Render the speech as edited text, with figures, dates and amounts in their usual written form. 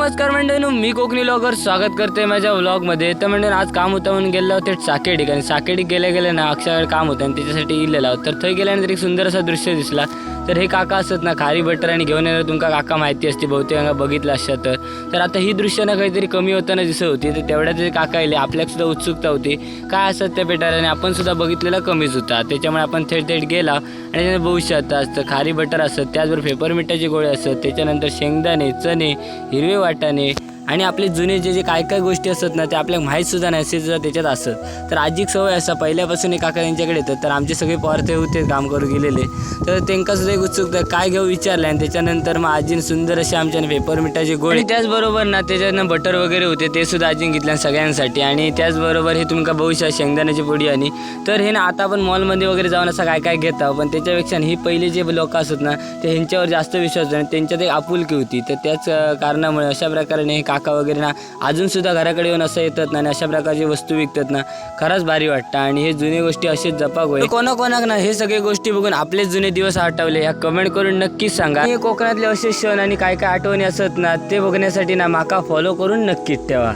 नमस्कार मंडळींनो, मी कोकणी व्लॉगर स्वागत करते माझ्या व्लॉगमध्ये. तर मंडळी आज काम होतं म्हणून गेलो होते साकेडी, कारण साकेडी गेले ना अक्षराकडे काम होतं आणि त्याच्यासाठी इलेला. तर थंय गेल्यानंतर एक सुंदर असा दृश्य दिसला. तर हे काका असत ना खारी बटर आणि घेऊन येणार, तुमका काका माहिती असते बहुतेक बघितलं असतं. तर आता ही दृश्य ना काहीतरी कमी होताना दिसत होती. तर तेवढ्यात ते काका येले, आपल्याला सुद्धा उत्सुकता होती काय असत त्या पेटाला, आणि आपण सुद्धा बघितलेला कमीच होता. त्याच्यामुळे आपण थेट गेला आणि त्याने बघू शकता असतं खारी बटर असतं, त्याचबरोबर पेपरमिंटाचे गोळे असतात, त्याच्यानंतर शेंगदाणे, चणे, हिरवे वाटाणे आणि आपले जुने जे काय गोष्टी असतात ना ते आपल्याला माहीत सुद्धा नाही असे सुद्धा त्याच्यात असत. तर आजीक सवय असा पहिल्यापासून एक काका त्यांच्याकडे येतात. तर आमचे सगळे पोरते होते काम करू गेलेले, तर त्यांना सुद्धा एक उत्सुकता काय घेऊ विचारलं. आणि त्याच्यानंतर मग आजीने सुंदर असे आमच्या पेपरमिंटाचे गोळे, त्याचबरोबर ना त्याच्यानं बटर वगैरे होते ते सुद्धा आजीने घेतले सगळ्यांसाठी. आणि त्याचबरोबर हे तुम्ही का बघू शकता शेंगदाण्याची पोडी. आणि तर हे ना आता आपण मॉलमध्ये वगैरे जाऊन असं काय घेता, पण त्याच्यापेक्षा ही पहिले जे लोक असत ना ते ह्यांच्यावर जास्त विश्वास आणि त्यांच्यात एक आपुलकी होती. तर त्याच कारणामुळे अशा प्रकारे हे काका वगैरे ना अजून सुद्धा घराकडे येऊन असं येतात ना आणि अशा प्रकारची वस्तू विकतात ना, खरंच भारी वाटतं. आणि हे जुने गोष्टी असेच जपाक होईल. कोणाक ना हे सगळे गोष्टी बघून आपले जुने दिवस आठवले ह्या कमेंट करून नक्कीच सांगा. हे कोकणातले असे क्षण आणि काय आठवणी असत ना ते बघण्यासाठी ना माका फॉलो करून नक्कीच ठेवा.